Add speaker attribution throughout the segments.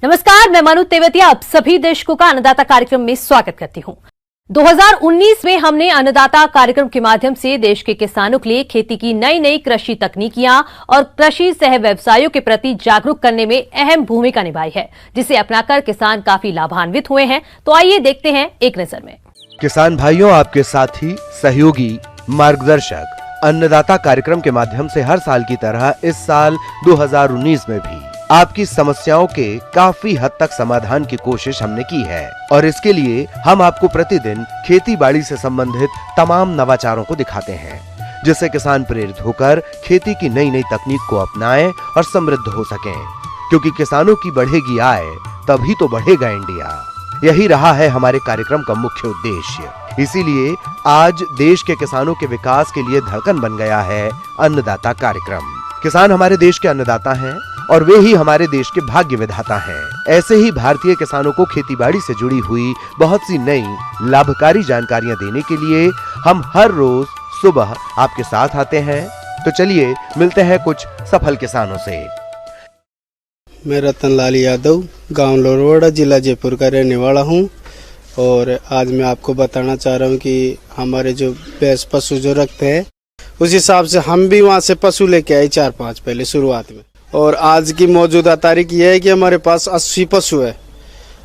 Speaker 1: नमस्कार, मैं मनु तेवतिया आप सभी दर्शकों का अन्नदाता कार्यक्रम में स्वागत करती हूं। 2019 में हमने अन्नदाता कार्यक्रम के माध्यम से देश के किसानों के लिए खेती की नई नई कृषि तकनीकियां और कृषि सह व्यवसायों के प्रति जागरूक करने में अहम भूमिका निभाई है, जिसे अपनाकर किसान काफी लाभान्वित हुए हैं। तो आइए देखते हैं एक नजर में।
Speaker 2: किसान भाइयों, आपके साथी, सहयोगी, मार्गदर्शक अन्नदाता कार्यक्रम के माध्यम से हर साल की तरह इस साल 2019 में भी आपकी समस्याओं के काफी हद तक समाधान की कोशिश हमने की है और इसके लिए हम आपको प्रतिदिन खेती बाड़ी से संबंधित तमाम नवाचारों को दिखाते हैं, जिससे किसान प्रेरित होकर खेती की नई नई तकनीक को अपनाएं और समृद्ध हो सकें। क्योंकि किसानों की बढ़ेगी आय तभी तो बढ़ेगा इंडिया। यही रहा है हमारे कार्यक्रम का मुख्य उद्देश्य। इसीलिए आज देश के किसानों के विकास के लिए धड़कन बन गया है अन्नदाता कार्यक्रम। किसान हमारे देश के अन्नदाता हैं और वे ही हमारे देश के भाग्य विधाता हैं। ऐसे ही भारतीय किसानों को खेतीबाड़ी से जुड़ी हुई बहुत सी नई लाभकारी जानकारियां देने के लिए हम हर रोज सुबह आपके साथ आते हैं। तो चलिए मिलते हैं कुछ सफल किसानों से।
Speaker 3: मैं रतनलाल यादव, गांव लोरवाड़ा, जिला जयपुर का रहने वाला हूं और आज मैं आपको बताना चाह रहा हूं कि हमारे जो भैंस पशु जो रखते हैं उस हिसाब से हम भी वहां से पशु लेके आए 4-5 पहले शुरुआत में। और आज की मौजूदा तारीख ये है कि हमारे पास 80 पशु है,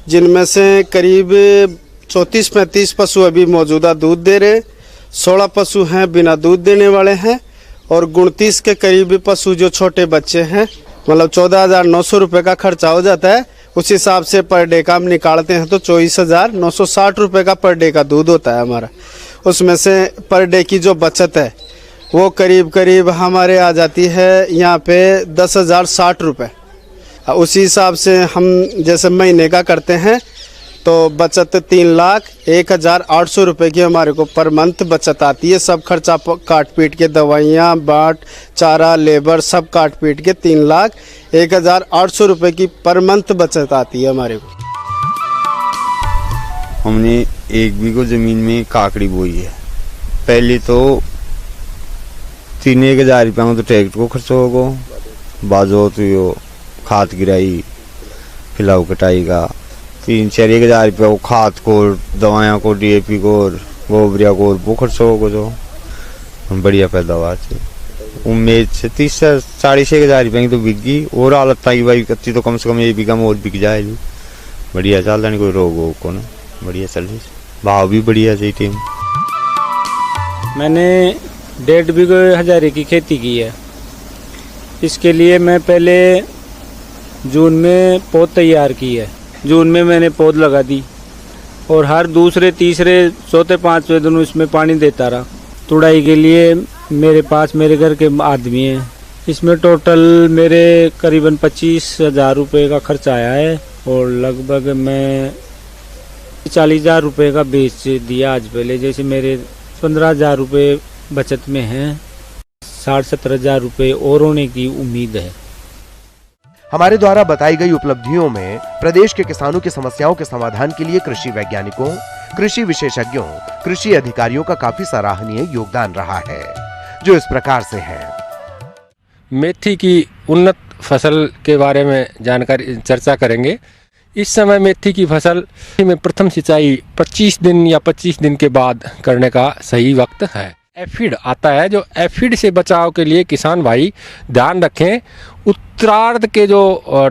Speaker 3: जिनमें से करीब 34-35 पशु अभी मौजूदा दूध दे रहे, 16 पशु हैं बिना दूध देने वाले हैं और 29 के करीब पशु जो छोटे बच्चे हैं, मतलब 14,900 रुपये का खर्चा हो जाता है। उस हिसाब से पर डे का हम निकालते हैं तो 24,960 रुपये का पर डे का दूध होता है हमारा। उसमें से पर डे की जो बचत है वो करीब करीब हमारे आ जाती है यहाँ पे 10,060 रुपये। उसी हिसाब से हम जैसे महीने का करते हैं तो बचत 3,01,800 रुपये की हमारे को पर मंथ बचत आती है। सब खर्चा काट पीट के, दवाइयाँ, बाट, चारा, लेबर सब काट पीट के 3,01,800 रुपये की पर मंथ बचत आती है हमारे को।
Speaker 4: हमने 1 बीघा जमीन में काकड़ी बोई है। पहले तो 3,000 रुपया में तो ट्रैक्टर को खर्च होगा, बाजो तो यो खाद गिराई, खिलाऊ कटाई का 3-4 हज़ार रुपया, वो खाद को, दवाइयाँ को, DAP को, गोबरिया को, वो खर्च होगा जो बढ़िया पैदावार से। उम्मीद से 30-40 हज़ार रुपये की तो बिक गई और हालत आई भाई कच्ची तो कम से कम 1 बीघा में और बिक जाएगी। बढ़िया चल रहा, नहीं कोई रोग हो को ना, बढ़िया चल रही, भाव भी बढ़िया सही टीम।
Speaker 5: मैंने 1.5 बीघे हजारे की खेती की है। इसके लिए मैं पहले जून में पौध तैयार की है। जून में मैंने पौध लगा दी और हर दूसरे, तीसरे, चौथे, 5वें दिन इसमें पानी देता रहा। तुड़ाई के लिए मेरे पास मेरे घर के आदमी हैं। इसमें टोटल मेरे करीबन 25,000 रुपये का खर्च आया है और लगभग मैं 40,000 रुपये का बेच दिया आज पहले। जैसे मेरे 15,000 रुपये बचत में है, 60-70 हज़ार रुपये और होने की उम्मीद है।
Speaker 2: हमारे द्वारा बताई गई उपलब्धियों में प्रदेश के किसानों की समस्याओं के समाधान के लिए कृषि वैज्ञानिकों, कृषि विशेषज्ञों, कृषि अधिकारियों का काफी सराहनीय योगदान रहा है, जो इस प्रकार से है।
Speaker 6: मेथी की उन्नत फसल के बारे में जानकारी चर्चा करेंगे। इस समय मेथी की फसल में प्रथम सिंचाई 25 दिन या 25 दिन के बाद करने का सही वक्त है। एफिड आता है, जो एफिड से बचाव के लिए किसान भाई ध्यान रखें। उत्तरार्ध के जो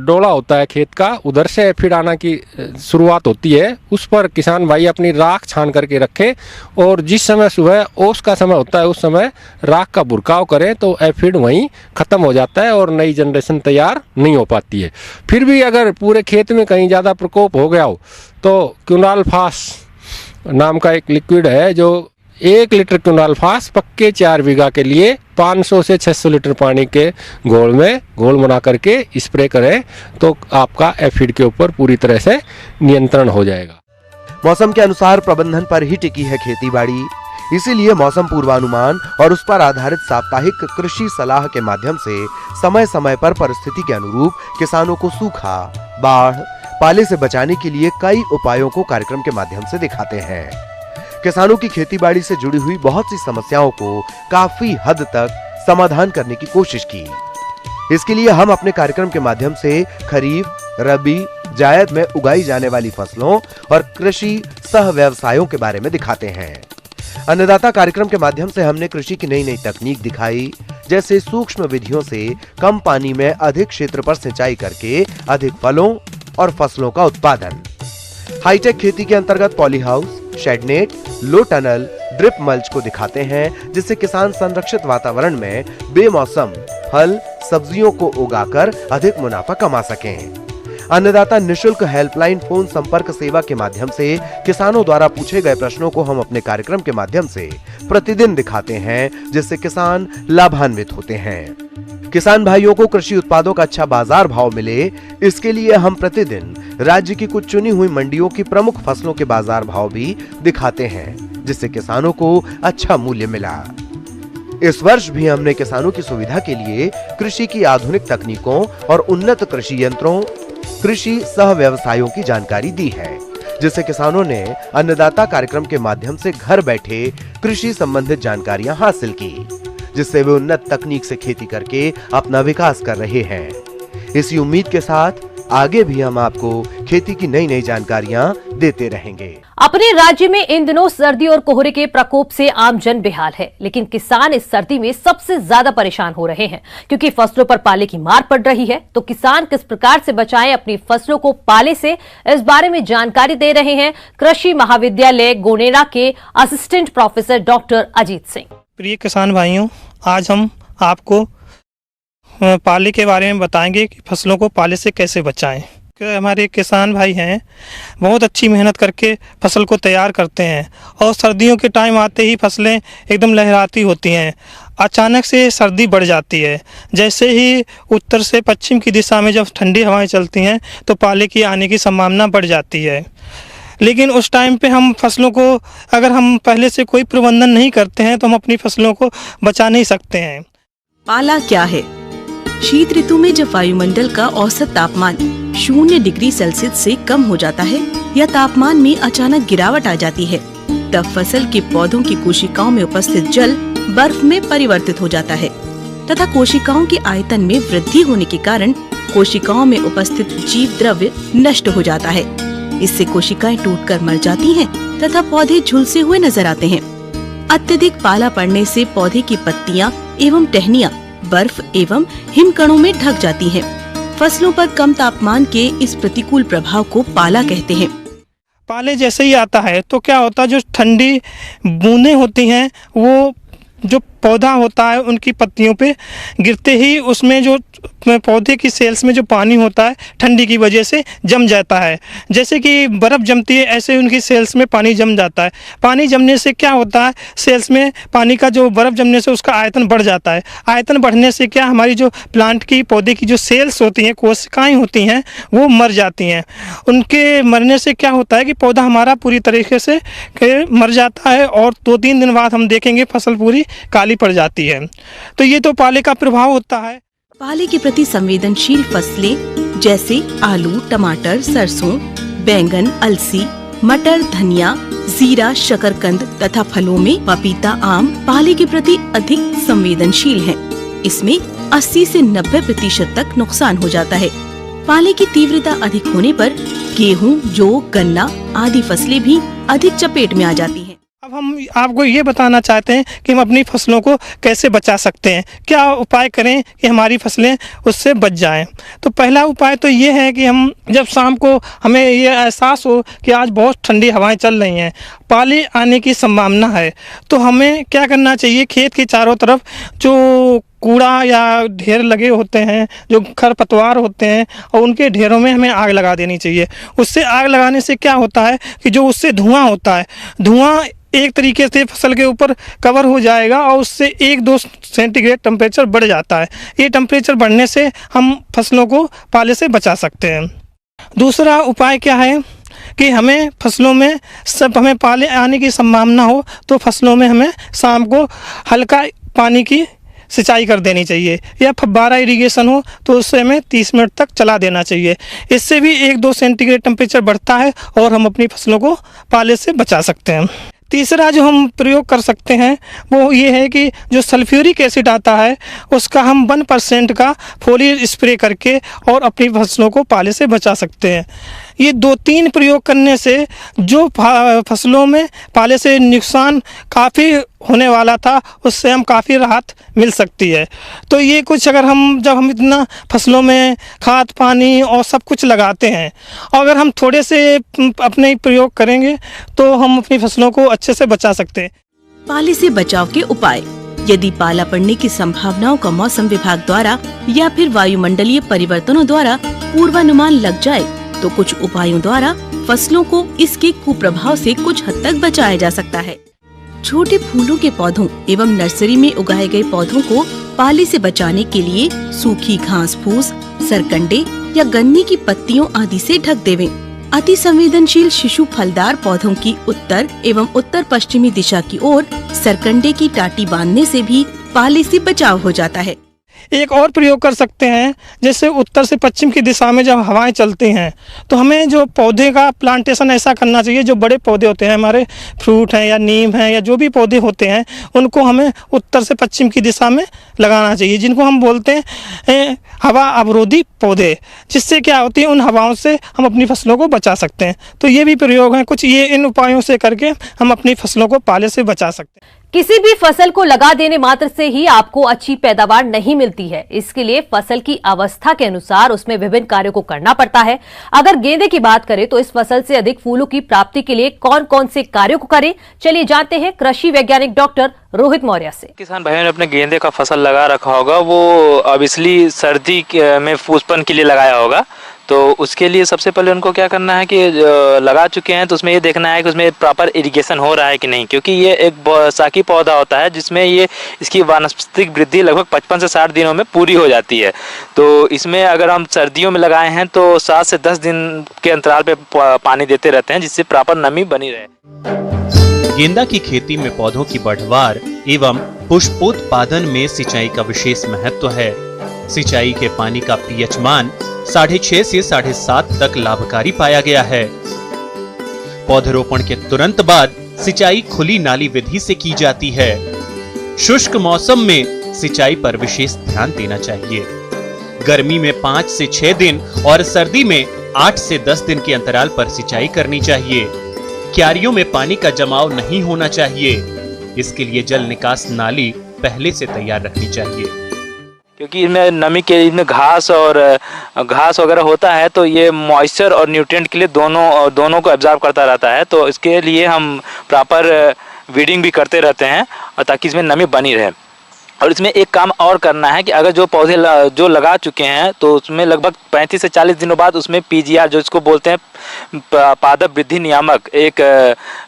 Speaker 6: डोला होता है खेत का, उधर से एफिड आना की शुरुआत होती है। उस पर किसान भाई अपनी राख छान करके रखें और जिस समय सुबह ओस का समय होता है उस समय राख का बुरकाव करें तो एफिड वहीं ख़त्म हो जाता है और नई जनरेशन तैयार नहीं हो पाती है। फिर भी अगर पूरे खेत में कहीं ज़्यादा प्रकोप हो गया हो तो क्विनाल्फास नाम का एक लिक्विड है, जो 1 लीटर क्विनाल्फास पक्के 4 बीघा के लिए 500 से 600 लीटर पानी के घोल बना करके स्प्रे करें तो आपका एफिड के ऊपर पूरी तरह से नियंत्रण हो जाएगा।
Speaker 2: मौसम के अनुसार प्रबंधन पर ही टिकी है खेतीबाड़ी। इसीलिए मौसम पूर्वानुमान और उस पर आधारित साप्ताहिक कृषि सलाह के माध्यम से समय समय पर परिस्थिति के अनुरूप किसानों को सूखा, बाढ़, पाले से बचाने के लिए कई उपायों को कार्यक्रम के माध्यम से दिखाते हैं। किसानों की खेतीबाड़ी से जुड़ी हुई बहुत सी समस्याओं को काफी हद तक समाधान करने की कोशिश की। इसके लिए हम अपने कार्यक्रम के माध्यम से खरीफ, रबी, जायद में उगाई जाने वाली फसलों और कृषि सह व्यवसायों के बारे में दिखाते हैं। अन्नदाता कार्यक्रम के माध्यम से हमने कृषि की नई नई तकनीक दिखाई, जैसे सूक्ष्म विधियों से कम पानी में अधिक क्षेत्र पर सिंचाई करके अधिक फलों और फसलों का उत्पादन। हाईटेक खेती के अंतर्गत poly house, shade net, low tunnel, drip mulch को दिखाते हैं, जिससे किसान संरक्षित वातावरण में बेमौसम फल सब्जियों को उगाकर अधिक मुनाफा कमा सकें। अन्नदाता निशुल्क हेल्पलाइन फोन संपर्क सेवा के माध्यम से किसानों द्वारा पूछे गए प्रश्नों को हम अपने कार्यक्रम के माध्यम से प्रतिदिन दिखाते हैं, जिससे किसान लाभान्वित होते हैं। किसान भाइयों को कृषि उत्पादों का अच्छा बाजार भाव मिले, इसके लिए हम प्रतिदिन राज्य की कुछ चुनी हुई मंडियों की प्रमुख फसलों के बाजार भाव भी दिखाते हैं, जिससे किसानों को अच्छा मूल्य मिला। इस वर्ष भी हमने किसानों की सुविधा के लिए कृषि की आधुनिक तकनीकों और उन्नत कृषि यंत्रों, कृषि सह व्यवसायों की जानकारी दी है, जिससे किसानों ने अन्नदाता कार्यक्रम के माध्यम से घर बैठे कृषि संबंधित जानकारियां हासिल की, जिससे वे उन्नत तकनीक से खेती करके अपना विकास कर रहे हैं। इसी उम्मीद के साथ आगे भी हम आपको खेती की नई नई जानकारियां देते रहेंगे।
Speaker 1: अपने राज्य में इन दिनों सर्दी और कोहरे के प्रकोप से आम जन बेहाल है, लेकिन किसान इस सर्दी में सबसे ज्यादा परेशान हो रहे हैं, क्योंकि फसलों पर पाले की मार पड़ रही है। तो किसान किस प्रकार से बचाएं अपनी फसलों को पाले से, इस बारे में जानकारी दे रहे हैं कृषि महाविद्यालय गोनेरा के assistant professor doctor Ajit Singh.
Speaker 7: प्रिय किसान भाइयों, आज हम आपको पाले के बारे में बताएंगे कि फसलों को पाले से कैसे बचाएं। हमारे किसान भाई हैं, बहुत अच्छी मेहनत करके फसल को तैयार करते हैं और सर्दियों के टाइम आते ही फसलें एकदम लहराती होती हैं। अचानक से सर्दी बढ़ जाती है। जैसे ही उत्तर से पश्चिम की दिशा में जब ठंडी हवाएं चलती हैं तो पाले की आने की संभावना बढ़ जाती है। लेकिन उस टाइम पे हम फसलों को अगर हम पहले से कोई प्रबंधन नहीं करते हैं तो हम अपनी फसलों को बचा नहीं सकते हैं।
Speaker 8: पाला क्या है? शीत ऋतु में जब वायुमंडल का औसत तापमान 0 डिग्री सेल्सियस से कम हो जाता है या तापमान में अचानक गिरावट आ जाती है, तब फसल के पौधों की कोशिकाओं में उपस्थित जल बर्फ में परिवर्तित हो जाता है तथा कोशिकाओं के आयतन में वृद्धि होने के कारण कोशिकाओं में उपस्थित जीव द्रव्य नष्ट हो जाता है। इससे कोशिकाएं टूटकर मर जाती हैं तथा पौधे झुलसे हुए नजर आते हैं। अत्यधिक पाला पड़ने से पौधे की पत्तियां एवं टहनियां बर्फ एवं हिमकणों में ढक जाती हैं। फसलों पर कम तापमान के इस प्रतिकूल प्रभाव को पाला कहते हैं।
Speaker 7: पाले जैसे ही आता है तो क्या होता है, जो ठंडी बूंदें होती हैं वो जो पौधा होता है उनकी पत्तियों पे गिरते ही उसमें जो पौधे की सेल्स में जो पानी होता है ठंडी की वजह से जम जाता है। जैसे कि बर्फ़ जमती है ऐसे उनकी सेल्स में पानी जम जाता है। पानी जमने से क्या होता है, सेल्स में पानी का जो बर्फ़ जमने से उसका आयतन बढ़ जाता है। आयतन बढ़ने से क्या हमारी जो प्लांट की पौधे की जो सेल्स होती हैं, कोशिकाएँ होती हैं, वो मर जाती हैं। उनके मरने से क्या होता है कि पौधा हमारा पूरी तरीके से मर जाता है और 2-3 दिन बाद हम देखेंगे फसल पूरी काली पड़ जाती है। तो ये तो पाले का प्रभाव होता है।
Speaker 8: पाले के प्रति संवेदनशील फसलें जैसे आलू, टमाटर, सरसों, बैंगन, अलसी, मटर, धनिया, जीरा, शकरकंद तथा फलों में पपीता, आम पाले के प्रति अधिक संवेदनशील हैं। इसमें 80 से 90% तक नुकसान हो जाता है। पाले की तीव्रता अधिक होने पर गेहूं, जौ, गन्ना आदि फसलें भी अधिक चपेट में आ जाती हैं।
Speaker 7: अब हम आपको ये बताना चाहते हैं कि हम अपनी फसलों को कैसे बचा सकते हैं, क्या उपाय करें कि हमारी फसलें उससे बच जाएं। तो पहला उपाय तो ये है कि हम जब शाम को हमें ये एहसास हो कि आज बहुत ठंडी हवाएं चल रही हैं, पाले आने की संभावना है, तो हमें क्या करना चाहिए, खेत के चारों तरफ जो कूड़ा या ढेर लगे होते हैं, जो खरपतवार होते हैं, और उनके ढेरों में हमें आग लगा देनी चाहिए। उससे आग लगाने से क्या होता है कि जो उससे धुआं होता है, धुआं एक तरीके से फसल के ऊपर कवर हो जाएगा और उससे 1-2 सेंटीग्रेड टेम्परेचर बढ़ जाता है। ये टेम्परेचर बढ़ने से हम फसलों को पाले से बचा सकते हैं। दूसरा उपाय क्या है कि हमें फसलों में हमें पाले आने की संभावना हो तो फसलों में हमें शाम को हल्का पानी की सिंचाई कर देनी चाहिए, या फव्वारा इरिगेशन हो तो उससे हमें 30 मिनट तक चला देना चाहिए। इससे भी 1-2 सेंटीग्रेड टेम्परेचर बढ़ता है और हम अपनी फसलों को पाले से बचा सकते हैं। तीसरा जो हम प्रयोग कर सकते हैं वो ये है कि जो सल्फ्यूरिक एसिड आता है उसका हम 1% का फोलियर स्प्रे करके और अपनी फसलों को पाले से बचा सकते हैं। ये 2-3 प्रयोग करने से जो फसलों में पाले से नुकसान काफ़ी होने वाला था उससे हम काफ़ी राहत मिल सकती है। तो ये कुछ अगर जब हम इतना फसलों में खाद पानी और सब कुछ लगाते हैं और अगर हम थोड़े से अपने प्रयोग करेंगे तो हम अपनी फसलों को अच्छे से बचा सकते हैं।
Speaker 8: पाले से बचाव के उपाय। यदि पाला पड़ने की संभावनाओं का मौसम विभाग द्वारा या फिर वायुमंडलीय परिवर्तनों द्वारा पूर्वानुमान लग जाए तो कुछ उपायों द्वारा फसलों को इसके कुप्रभाव से कुछ हद तक बचाया जा सकता है। छोटे फूलों के पौधों एवं नर्सरी में उगाए गए पौधों को पाले से बचाने के लिए सूखी घास फूस, सरकंडे या गन्ने की पत्तियों आदि से ढक देवें। अति संवेदनशील शिशु फलदार पौधों की उत्तर एवं उत्तर पश्चिमी दिशा की ओर सरकंडे की टाटी बांधने से भी पाले से बचाव हो जाता है।
Speaker 7: एक और प्रयोग कर सकते हैं, जैसे उत्तर से पश्चिम की दिशा में जब हवाएं चलती हैं तो हमें जो पौधे का प्लांटेशन ऐसा करना चाहिए, जो बड़े पौधे होते हैं हमारे फ्रूट हैं या नीम हैं या जो भी पौधे होते हैं उनको हमें उत्तर से पश्चिम की दिशा में लगाना चाहिए, जिनको हम बोलते हैं हवा अवरोधी पौधे, जिससे क्या होती है उन हवाओं से हम अपनी फसलों को बचा सकते हैं। तो ये भी प्रयोग हैं कुछ, ये इन उपायों से करके हम अपनी फसलों को पाले से बचा सकते हैं।
Speaker 1: किसी भी फसल को लगा देने मात्र से ही आपको अच्छी पैदावार नहीं मिलती है। इसके लिए फसल की अवस्था के अनुसार उसमें विभिन्न कार्यों को करना पड़ता है। अगर गेंदे की बात करें तो इस फसल से अधिक फूलों की प्राप्ति के लिए कौन कौन से कार्यों को करें, चलिए जानते हैं कृषि वैज्ञानिक डॉक्टर रोहित मौर्य से।
Speaker 9: किसान भाइयों ने अपने गेंदे का फसल लगा रखा होगा, वो ऑब्वियसली सर्दी में पुष्पन के लिए लगाया होगा, तो उसके लिए सबसे पहले उनको क्या करना है कि लगा चुके हैं तो उसमें ये देखना है कि उसमें प्रॉपर इरिगेशन हो रहा है कि नहीं, क्योंकि ये एक साकी पौधा होता है जिसमें इसकी वानस्पतिक वृद्धि लगभग 55 से 60 दिनों में पूरी हो जाती है। तो इसमें अगर हम सर्दियों में लगाए हैं तो 7 से 10 दिन के अंतराल पे पानी देते रहते हैं, जिससे प्रॉपर नमी बनी रहे।
Speaker 10: गेंदा की खेती में पौधों की बढ़वार एवं पुष्पोत्पादन में सिंचाई का विशेष महत्व है। सिंचाई के पानी का पीएच मान 6.5 से 7.5 तक लाभकारी पाया गया है। पौधरोपण के तुरंत बाद सिंचाई खुली नाली विधि से की जाती है। शुष्क मौसम में सिंचाई पर विशेष ध्यान देना चाहिए। गर्मी में 5 से 6 दिन और सर्दी में 8 से 10 दिन के अंतराल पर सिंचाई करनी चाहिए। क्यारियों में पानी का जमाव नहीं होना चाहिए। इसके लिए जल निकास नाली पहले से तैयार रखनी चाहिए,
Speaker 9: क्योंकि इनमें नमी के इनमें घास वगैरह होता है, तो ये मॉइस्चर और न्यूट्रिएंट के लिए दोनों को एब्जॉर्ब करता रहता है। तो इसके लिए हम प्रॉपर वीडिंग भी करते रहते हैं और ताकि इसमें नमी बनी रहे। और इसमें एक काम और करना है कि अगर जो पौधे जो लगा चुके हैं तो उसमें लगभग 35 से 40 दिनों बाद उसमें पीजीआर, जो इसको बोलते हैं पादप वृद्धि नियामक, एक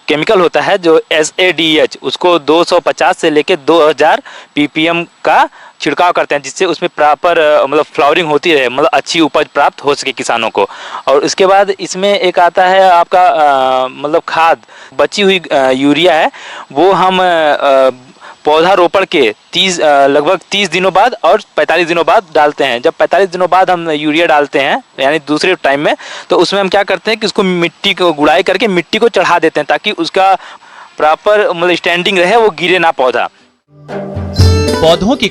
Speaker 9: केमिकल होता है जो SADH, उसको 250 से लेकर 2000 ppm का छिड़काव करते हैं, जिससे उसमें प्रॉपर मतलब फ्लावरिंग होती रहे, मतलब अच्छी उपज प्राप्त हो सके किसानों को। और उसके बाद इसमें एक आता है आपका मतलब खाद, बची हुई यूरिया है, वो हम पौधा रोपण के लगभग 30 दिनों बाद और 45 दिनों बाद डालते हैं। जब 45 दिनों बाद हम यूरिया डालते हैं यानी दूसरे टाइम में, तो उसमें हम क्या करते हैं कि उसको मिट्टी को गुड़ाई करके मिट्टी को चढ़ा देते हैं ताकि उसका प्रॉपर मतलब स्टैंडिंग रहे, वो गिरे ना पौधा।
Speaker 10: पौधों की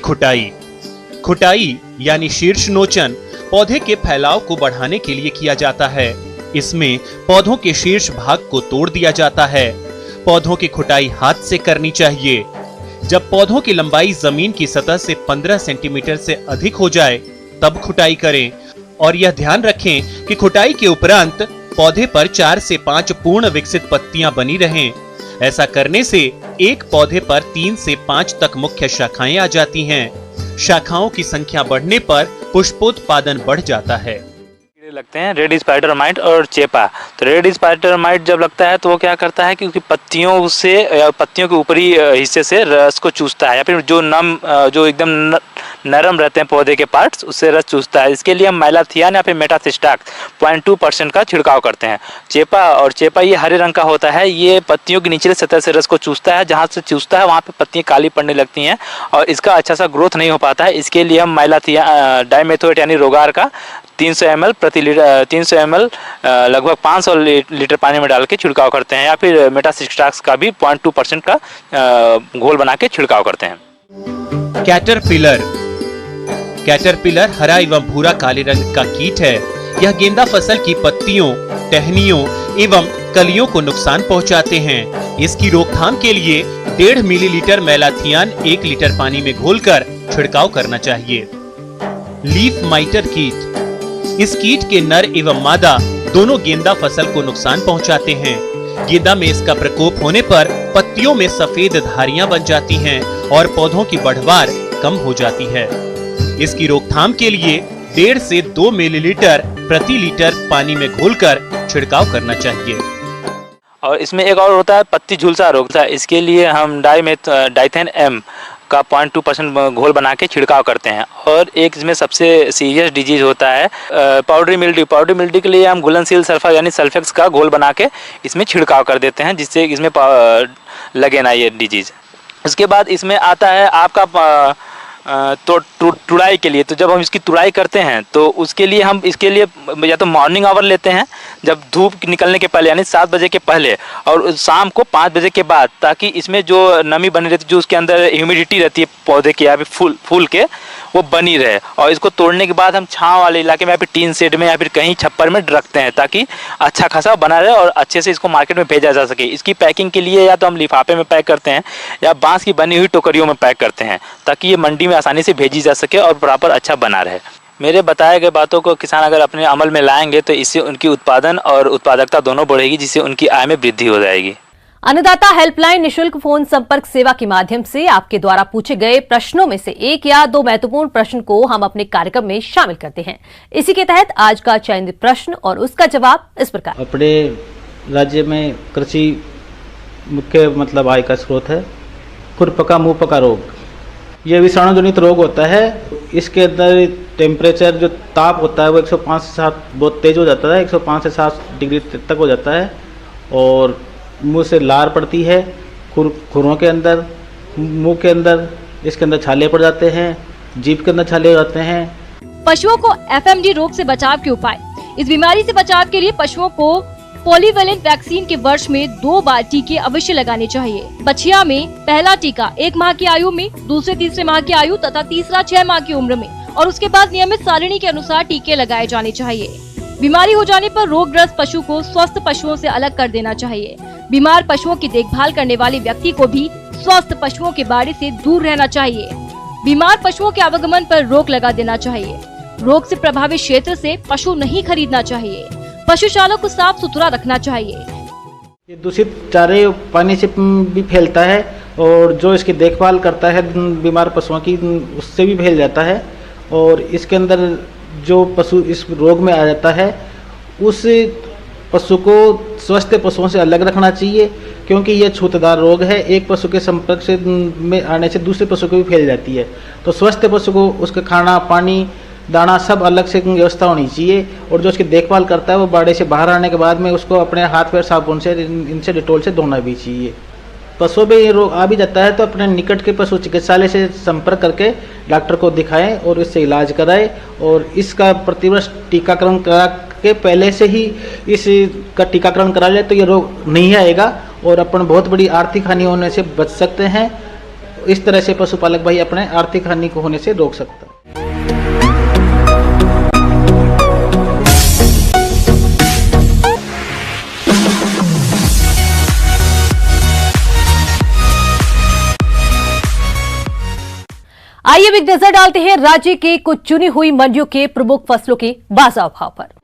Speaker 10: खुटाई यानी शीर्ष नोचन पौधे के फैलाव को बढ़ाने के लिए किया जाता है। इसमें पौधों के शीर्ष भाग को तोड़ दिया जाता है। पौधों की खुटाई हाथ से करनी चाहिए। जब पौधों की लंबाई जमीन की सतह से 15 सेंटीमीटर से अधिक हो जाए तब खुटाई करें, और यह ध्यान रखें कि खुटाई के उपरांत पौधे पर 4 से 5 पूर्ण विकसित पत्तियां बनी रहें। ऐसा करने से एक पौधे पर 3 से 5 तक मुख्य शाखाएं आ जाती हैं। शाखाओं की संख्या बढ़ने पर पुष्पोत्पादन बढ़ जाता है।
Speaker 9: लगते हैं रेड स्पाइडर माइट और चेपा। तो रेड स्पाइडर माइट जब लगता है तो वो क्या करता है कि उसकी पत्तियों से या पत्तियों के ऊपरी हिस्से से रस को चूसता है, या फिर जो एकदम नरम रहते हैं पौधे के पार्ट्स, उससे रस चूसता है। इसके लिए हम मैलाथियान या फिर मेटासिस्टाक 0.2% का छिड़काव करते हैं। चेपा ये हरे रंग का होता है। ये पत्तियों की निचले सतह से रस को चूसता है, जहाँ से चूसता है वहाँ पे पत्तियाँ काली पड़ने लगती हैं और इसका अच्छा सा ग्रोथ नहीं हो पाता है। इसके लिए हम मैलाथियान डाइमेथोएट यानी रोगार का 300 ml प्रति लीटर 300 ml लगभग 500 लीटर पानी में डाल के छिड़काव करते हैं, या फिर मेटासिस्टाक्स का भी 0.2% का घोल बना के छिड़काव करते हैं।
Speaker 10: कैटरपिलर हरा एवं भूरा काले रंग का कीट है। यह गेंदा फसल की पत्तियों, टहनियों एवं कलियों को नुकसान पहुंचाते हैं। इसकी रोकथाम के लिए 1.5 मिलीलीटर मैलाथियान 1 लीटर पानी में घोलकर छिड़काव करना चाहिए। लीफ माइटर कीट, इस कीट के नर एवं मादा दोनों गेंदा फसल को नुकसान पहुंचाते हैं। गेंदा में इसका प्रकोप होने पर पत्तियों में सफेद धारियां बन जाती हैं और पौधों की बढ़वार कम हो जाती है। इसकी रोकथाम के लिए 1.5 से 2 मिलीलीटर प्रति लीटर पानी में घोलकर छिड़काव करना चाहिए।
Speaker 9: और इसमें एक और होता है पत्ती झुलसा रोग, इसके लिए हम डाइथेन M का 0.2% घोल बना के छिड़काव करते हैं। और एक इसमें सबसे सीरियस डिजीज होता है पाउडरी मिल्ड्यू। पाउडरी मिल्ड्यू के लिए हम घुलनशील सल्फर यानी सल्फेक्स का घोल बना के इसमें छिड़काव कर देते हैं, जिससे इसमें लगे ना ये डिजीज। उसके बाद इसमें आता है आपका तो तुड़ाई के लिए। तो जब हम इसकी तुड़ाई करते हैं तो उसके लिए हम इसके लिए या तो मॉर्निंग आवर लेते हैं, जब धूप निकलने के पहले यानी 7 बजे के पहले, और शाम को 5 बजे के बाद, ताकि इसमें जो नमी बनी रहती है, जो उसके अंदर ह्यूमिडिटी रहती है पौधे की या फिर फूल के, वो बनी रहे। और इसको तोड़ने के बाद हम छांव वाले इलाके में या फिर टीन शेड में या फिर कहीं छप्पर में रखते हैं, ताकि अच्छा खासा बना रहे और अच्छे से इसको मार्केट में भेजा जा सके। इसकी पैकिंग के लिए या तो हम लिफाफे में पैक करते हैं या बांस की बनी हुई टोकरियों में पैक करते हैं, ताकि ये मंडी में आसानी से भेजी जा सके और प्रॉपर अच्छा बना रहे। मेरे बताए गए बातों को किसान अगर अपने अमल में लाएंगे तो इससे उनकी उत्पादन और उत्पादकता दोनों बढ़ेगी, जिससे उनकी आय में वृद्धि हो जाएगी।
Speaker 1: अन्नदाता हेल्पलाइन निशुल्क फोन संपर्क सेवा के माध्यम से आपके द्वारा पूछे गए प्रश्नों में से 1 या 2 महत्वपूर्ण प्रश्न को हम अपने कार्यक्रम में शामिल करते हैं। इसी के तहत आज का चयनित प्रश्न और उसका जवाब इस प्रकार।
Speaker 11: अपने राज्य में कृषि मुख्य आय का स्रोत है। खुरपका मुंह पका रोग, ये विषाणु जनित रोग होता है। इसके अंदर टेम्परेचर जो ताप होता है वो 105 से 7 बहुत तेज हो जाता है, 105 से 7 डिग्री तक हो जाता है, और मुंह से लार पड़ती है, खुरों के अंदर, मुंह के अंदर, इसके अंदर छाले पड़ जाते हैं, जीभ के अंदर छाले हो जाते हैं।
Speaker 12: पशुओं को FMD रोग से बचाव के उपाय। इस बीमारी से बचाव के लिए पशुओं को पॉलीवेलेंट वैक्सीन के वर्ष में 2 बार टीके अवश्य लगाने चाहिए। बछिया में पहला टीका 1 माह की आयु में, दूसरे तीसरे माह की आयु तथा तीसरा 6 माह की उम्र में, और उसके बाद नियमित सारणी के अनुसार टीके लगाए जाने चाहिए। बीमारी हो जाने पर रोगग्रस्त पशु को स्वस्थ पशुओं से अलग कर देना चाहिए। बीमार पशुओं की देखभाल करने वाले व्यक्ति को भी स्वस्थ पशुओं के बाड़े से दूर रहना चाहिए। बीमार पशुओं के आवागमन पर रोक लगा देना चाहिए। रोग से प्रभावित क्षेत्र से पशु नहीं खरीदना चाहिए। पशुशाला को साफ सुथरा रखना चाहिए।
Speaker 11: ये दूषित चारे पानी से भी फैलता है, और जो इसकी देखभाल करता है बीमार पशुओं की, उससे भी फैल जाता है। और इसके अंदर जो पशु इस रोग में आ जाता है, उस पशु को स्वस्थ पशुओं से अलग रखना चाहिए, क्योंकि यह छूतदार रोग है। एक पशु के संपर्क से में आने से दूसरे पशु को भी फैल जाती है। तो स्वस्थ पशु को उसका खाना, पानी, दाना सब अलग से व्यवस्था होनी चाहिए। और जो उसकी देखभाल करता है वो बाड़े से बाहर आने के बाद में उसको अपने हाथ पैर साबुन से, इनसे डिटोल से धोना भी चाहिए। पशुओं में ये रोग आ भी जाता है तो अपने निकट के पशु चिकित्सालय से संपर्क करके डॉक्टर को दिखाएं और इससे इलाज कराएं। और इसका प्रतिवर्ष टीकाकरण करा के पहले से ही इसका टीकाकरण करा ले तो ये रोग नहीं आएगा और अपन बहुत बड़ी आर्थिक हानि होने से बच सकते हैं। इस तरह से पशुपालक भाई अपने आर्थिक हानि को होने से रोक सकता है।
Speaker 1: आइए अब एक नजर डालते हैं राज्य के कुछ चुनी हुई मंडियों के प्रमुख फसलों के बाजार भाव पर।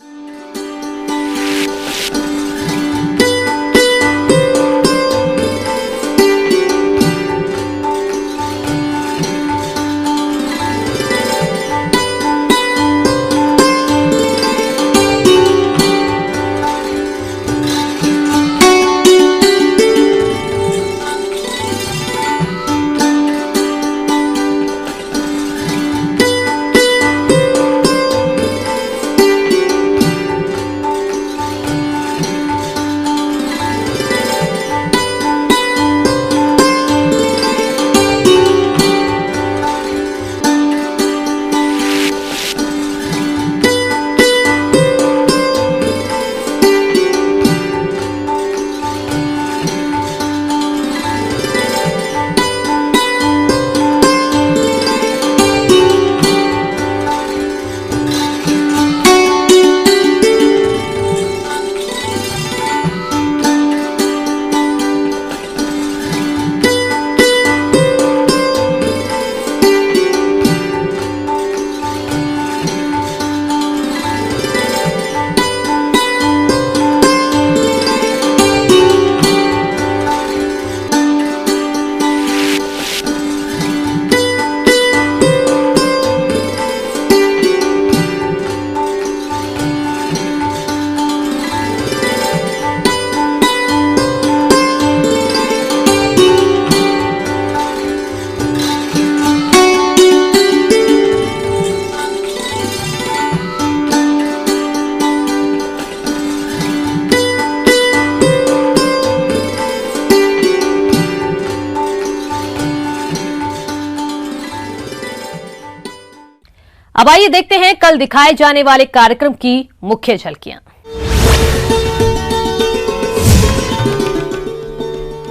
Speaker 1: अब आइए देखते हैं कल दिखाए जाने वाले कार्यक्रम की मुख्य झलकियां।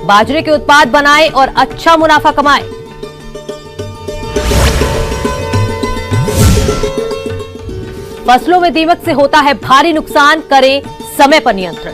Speaker 1: बाजरे के उत्पाद बनाएं और अच्छा मुनाफा कमाएं। फसलों में दीमक से होता है भारी नुकसान, करें समय पर नियंत्रण।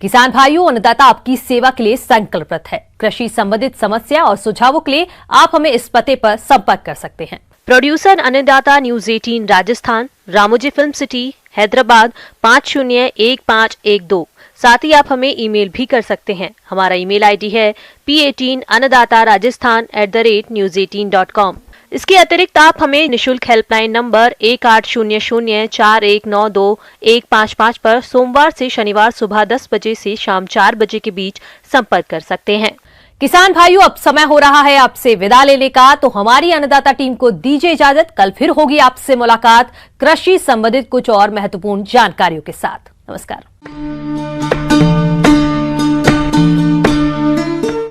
Speaker 1: किसान भाइयों, अन्नदाता आपकी सेवा के लिए संकल्पित है। कृषि संबंधित समस्या और सुझावों के लिए आप हमें इस पते पर संपर्क कर सकते हैं। प्रोड्यूसर अन्नदाता, news 18 Rajasthan, Ramoji film city, Hyderabad 501512। साथ ही आप हमें ईमेल भी कर सकते हैं। हमारा ईमेल आईडी है p18annadattarajasthan@news18.com। इसके अतिरिक्त आप हमें निशुल्क हेल्पलाइन नंबर 1800419215 पर सोमवार से शनिवार सुबह 10 बजे से शाम 4 बजे के बीच संपर्क कर सकते हैं। किसान भाइयों, अब समय हो रहा है आपसे विदा लेने का, तो हमारी अन्नदाता टीम को दीजिए इजाजत। कल फिर होगी आपसे मुलाकात कृषि संबंधित कुछ और महत्वपूर्ण जानकारियों के साथ। नमस्कार।